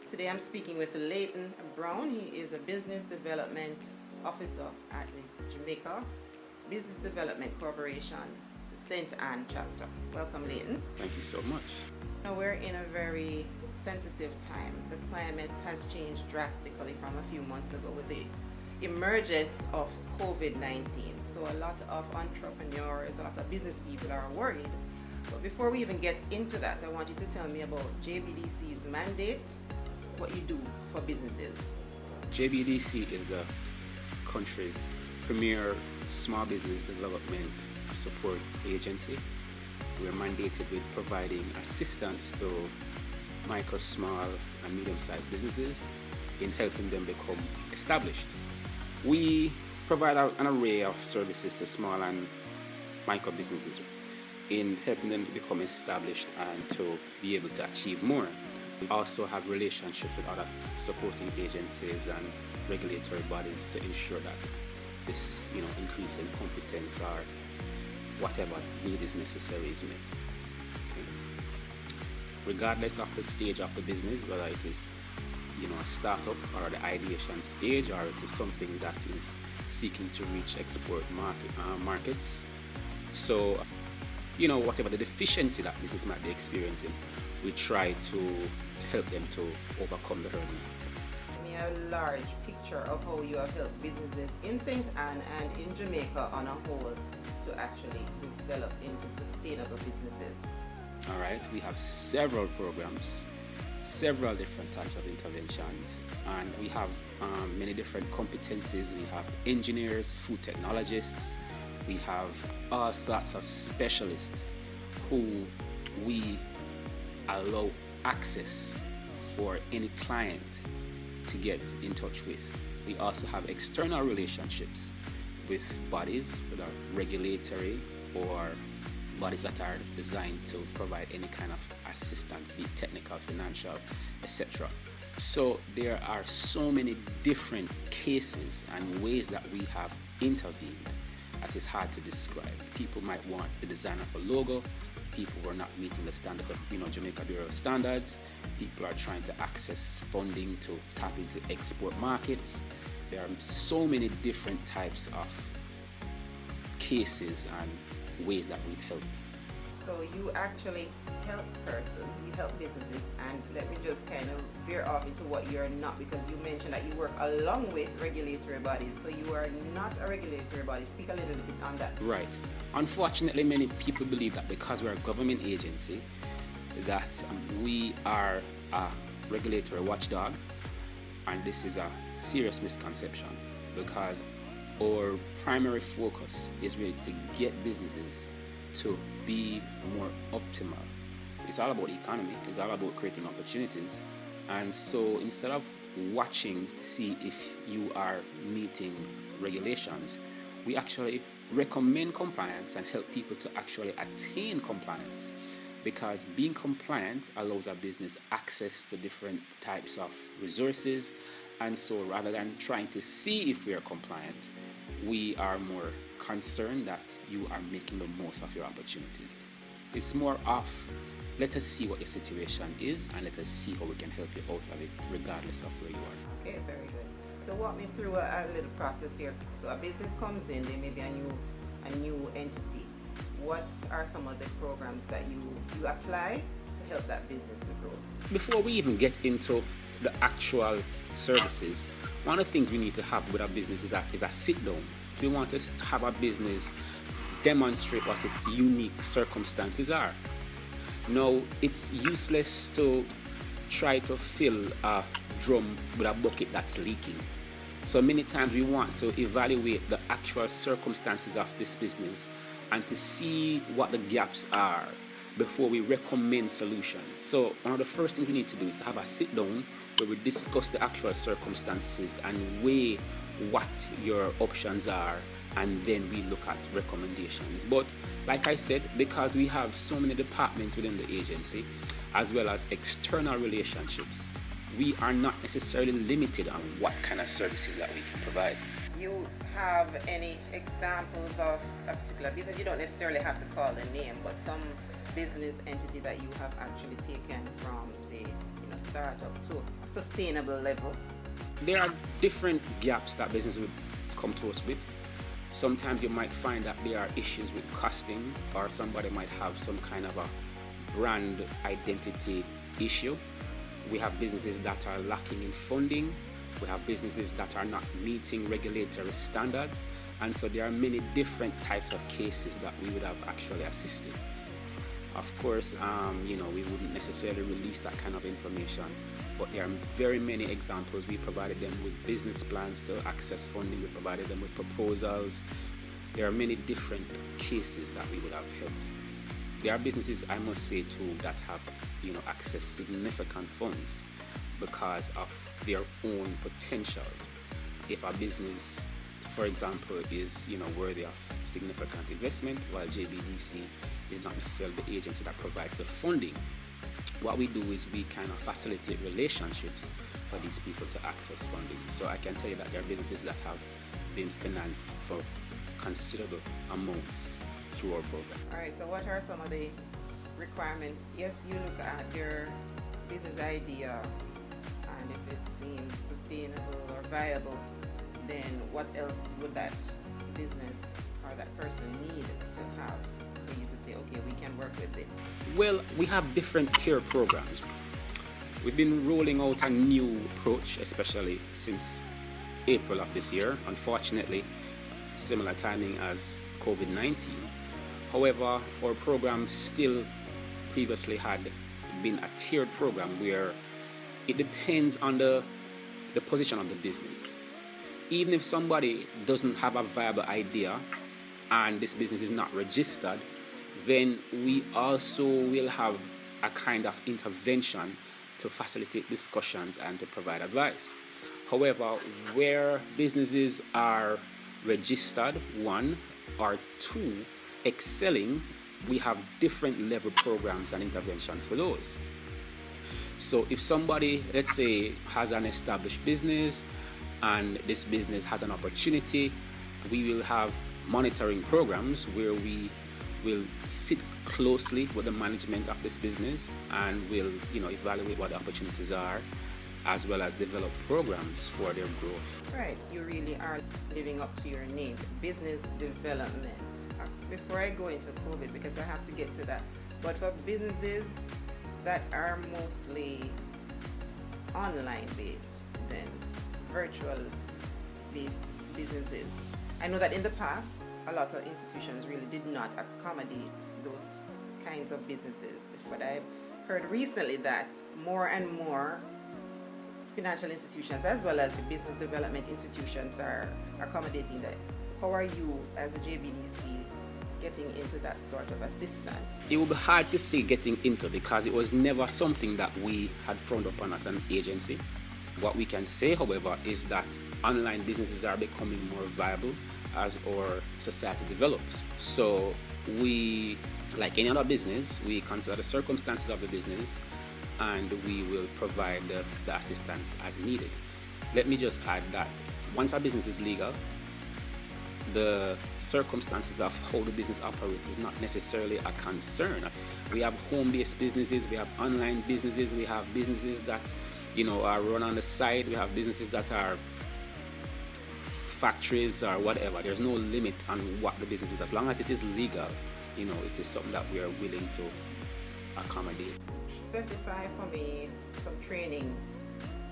Today I'm speaking with Leighton Brown. He is a business development officer at the Jamaica Business Development Corporation, the St. Anne chapter. Welcome, Leighton. Thank you so much. Now we're in a very sensitive time. The climate has changed drastically from a few months ago with the emergence of COVID-19. So a lot of entrepreneurs, a lot of business people are worried. But before we even get into that, I want you to tell me about JBDC's mandate, what you do for businesses. JBDC is the country's premier small business development support agency. We're mandated with providing assistance to micro, small, and medium-sized businesses in helping them become established. We provide an array of services to small and micro businesses in helping them to become established and to be able to achieve more. We also have relationships with other supporting agencies and regulatory bodies to ensure that this, increase in competence or whatever need is necessary is met. Okay. Regardless of the stage of the business, whether it is, a startup or the ideation stage, or it is something that is seeking to reach export markets. So, whatever the deficiency that business might be experiencing, we try to help them to overcome the hurdles. Give me a large picture of how you have helped businesses in St. Anne and in Jamaica on a whole to actually develop into sustainable businesses. All right, we have several programs, several different types of interventions, and we have many different competencies. We have engineers, food technologists, we have all sorts of specialists who we allow access for any client to get in touch with. We also have external relationships with bodies that are regulatory or bodies that are designed to provide any kind of assistance, be it technical, financial, etc. So there are so many different cases and ways that we have intervened that is hard to describe. People might want the design of a logo. People were not meeting the standards of Jamaica Bureau standards. People are trying to access funding to tap into export markets. There are so many different types of cases and ways that we've helped. So you actually help persons, you help businesses, and let me just kind of veer off into what you're not, because you mentioned that you work along with regulatory bodies. So you are not a regulatory body. Speak a little bit on that. Right. Unfortunately, many people believe that because we're a government agency, that we are a regulatory watchdog, and this is a serious misconception, because our primary focus is really to get businesses to be more optimal. It's all about economy, it's all about creating opportunities. And so instead of watching to see if you are meeting regulations, we actually recommend compliance and help people to actually attain compliance, because being compliant allows our business access to different types of resources. And so rather than trying to see if we are compliant, we are more concerned that you are making the most of your opportunities. It's more of, let us see what your situation is and let us see how we can help you out of it regardless of where you are. Okay, very good. So walk me through a little process here. So a business comes in, they may be a new entity. What are some of the programs that you apply to help that business to grow? Before we even get into the actual services, one of the things we need to have with our business is a sit down. We want to have our business demonstrate what its unique circumstances are. Now, it's useless to try to fill a drum with a bucket that's leaking. So many times we want to evaluate the actual circumstances of this business and to see what the gaps are before we recommend solutions. So one of the first things we need to do is have a sit down where we discuss the actual circumstances and weigh what your options are, and then we look at recommendations. But like I said, because we have so many departments within the agency as well as external relationships, we are not necessarily limited on what kind of services that we can provide. You have any examples of a particular business? You don't necessarily have to call the name, but some business entity that you have actually taken from, say, a startup to a sustainable level? There are different gaps that business would come to us with. Sometimes you might find that there are issues with costing, or somebody might have some kind of a brand identity issue. We have businesses that are lacking in funding. We have businesses that are not meeting regulatory standards. And so there are many different types of cases that we would have actually assisted. Of course, we wouldn't necessarily release that kind of information, but there are very many examples. We provided them with business plans to access funding. We provided them with proposals. There are many different cases that we would have helped. There are businesses, I must say too, that have, accessed significant funds because of their own potentials. If a business, for example, is, worthy of significant investment, while JBDC is not necessarily the agency that provides the funding, what we do is we kind of facilitate relationships for these people to access funding. So I can tell you that there are businesses that have been financed for considerable amounts through our program. All right, so what are some of the requirements? Yes, you look at your business idea, and if it seems sustainable or viable, then what else would that business or that person need to have for you to say, okay, we can work with this? Well, we have different tier programs. We've been rolling out a new approach, especially since April of this year. Unfortunately, similar timing as COVID-19. However, our program still previously had been a tiered program where it depends on the position of the business. Even if somebody doesn't have a viable idea and this business is not registered, then we also will have a kind of intervention to facilitate discussions and to provide advice. However, where businesses are registered, one, or two, excelling, we have different level programs and interventions for those. So if somebody, let's say, has an established business and this business has an opportunity, we will have monitoring programs where we will sit closely with the management of this business and will evaluate what the opportunities are, as well as develop programs for their growth. Right, you really are living up to your name, business development. Before I go into COVID, because I have to get to that, but for businesses that are mostly online based than virtual based businesses, I know that in the past a lot of institutions really did not accommodate those kinds of businesses, but I've heard recently that more and more financial institutions as well as business development institutions are accommodating that. How are you as a JBDC getting into that sort of assistance? It will be hard to say getting into, because it was never something that we had frowned upon as an agency. What we can say, however, is that online businesses are becoming more viable as our society develops. So we, like any other business, we consider the circumstances of the business and we will provide the assistance as needed. Let me just add that once a business is legal, the circumstances of how the business operates is not necessarily a concern. We have home-based businesses, we have online businesses, we have businesses that are run on the side, we have businesses that are factories or whatever. There's no limit on what the business is. As long as it is legal, it is something that we are willing to accommodate. Specify for me some training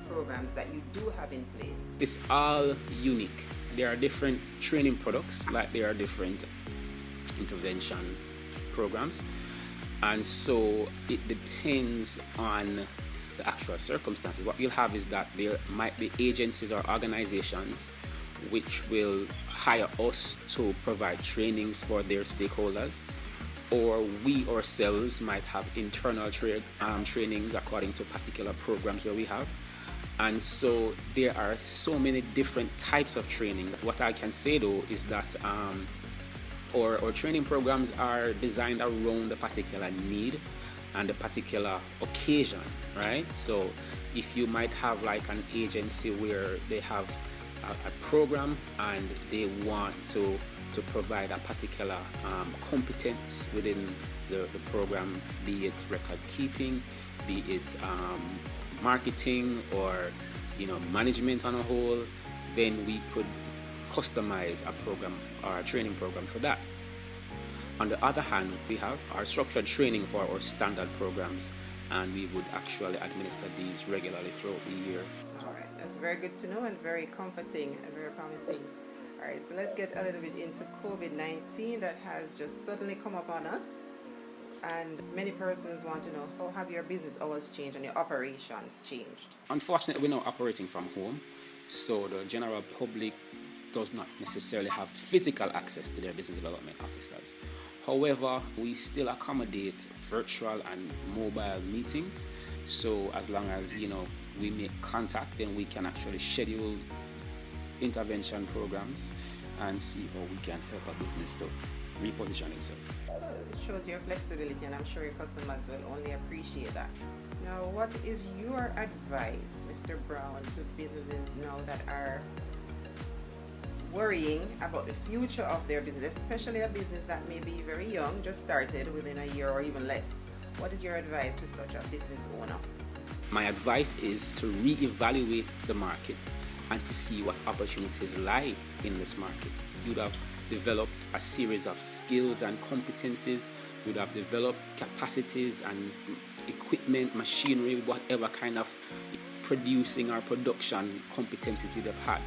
programs that you do have in place. It's all unique. There are different training products, like there are different intervention programs, and so it depends on the actual circumstances. What you'll have is that there might be agencies or organizations which will hire us to provide trainings for their stakeholders, or we ourselves might have internal trainings according to particular programs where we have. And so there are so many different types of training. What I can say though is that our training programs are designed around a particular need and a particular occasion, right? So if you might have like an agency where they have a program and they want to provide a particular competence within the program, be it record keeping, be it marketing or management on a whole, then we could customize a program or a training program for that. On the other hand, we have our structured training for our standard programs, and we would actually administer these regularly throughout the year. All right, that's very good to know and very comforting and very promising. All right, so let's get a little bit into COVID-19 that has just suddenly come upon us. And many persons want to know, how have your business hours changed and your operations changed? Unfortunately, we're now operating from home, so the general public does not necessarily have physical access to their business development officers. However, we still accommodate virtual and mobile meetings. So as long as we make contact, then we can actually schedule intervention programs and see how we can help a business to reposition itself. It shows your flexibility, and I'm sure your customers will only appreciate that. Now, what is your advice, Mr. Brown, to businesses now that are worrying about the future of their business, especially a business that may be very young, just started within a year or even less? What is your advice to such a business owner? My advice is to reevaluate the market and to see what opportunities lie in this market. You'd have developed a series of skills and competencies. You'd have developed capacities and equipment, machinery, whatever kind of producing or production competencies you'd have had.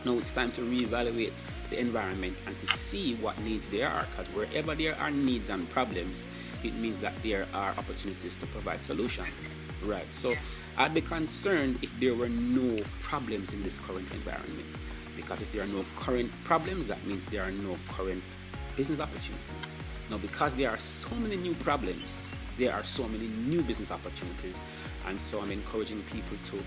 Now it's time to reevaluate the environment and to see what needs there are, because wherever there are needs and problems, it means that there are opportunities to provide solutions. Right, so I'd be concerned if there were no problems in this current environment, because if there are no current problems, that means there are no current business opportunities. Now, because there are so many new problems, there are so many new business opportunities, and so I'm encouraging people to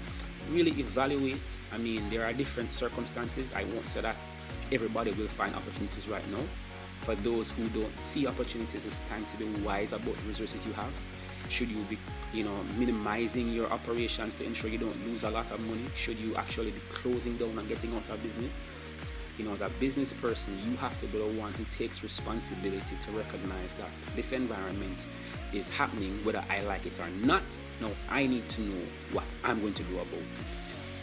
really evaluate. I mean, there are different circumstances. I won't say that everybody will find opportunities right now. For those who don't see opportunities, it's time to be wise about the resources you have. Should you be, minimizing your operations to ensure you don't lose a lot of money? Should you actually be closing down and getting out of business? As a business person, you have to be the one who takes responsibility to recognize that this environment is happening whether I like it or not. Now, I need to know what I'm going to do about it.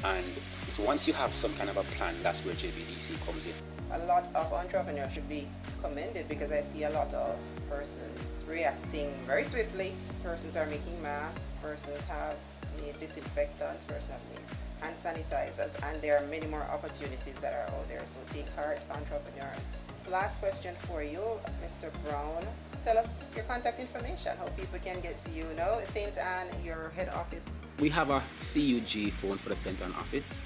And so once you have some kind of a plan, that's where JBDC comes in. A lot of entrepreneurs should be commended, because I see a lot of persons reacting very swiftly. Persons are making masks, persons have made disinfectants, persons have made hand sanitizers, and there are many more opportunities that are out there. So take heart, entrepreneurs. Last question for you, Mr. Brown. Tell us your contact information, how people can get to you. St. Anne, your head office. We have a CUG phone for the St. Anne office.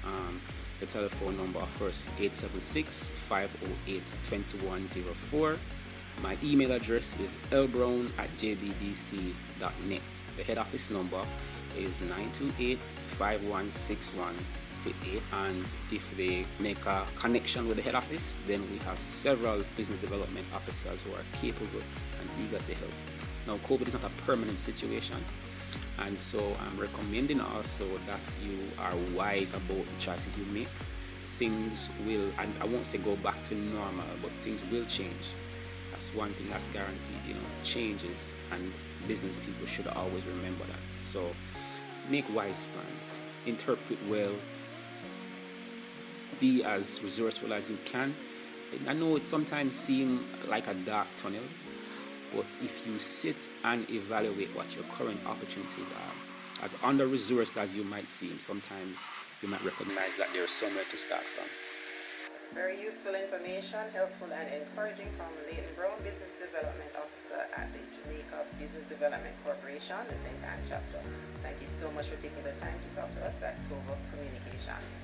The telephone number, of course, 876-508-2104. My email address is lbrown@jbdc.net. The head office number is 928-516168. And if they make a connection with the head office, then we have several business development officers who are capable and eager to help. Now, COVID is not a permanent situation, and so I'm recommending also that you are wise about the choices you make. Things will, and I won't say go back to normal, but things will change. That's one thing that's guaranteed, changes, and business people should always remember that. So make wise plans, interpret well, be as resourceful as you can. I know it sometimes seems like a dark tunnel, but if you sit and evaluate what your current opportunities are, as under-resourced as you might seem, sometimes you might recognize that there's somewhere to start from. Very useful information, helpful and encouraging from Leighton Brown, Business Development Officer at the Jamaica Business Development Corporation, the St. Anne chapter. Thank you so much for taking the time to talk to us at Tova Communications.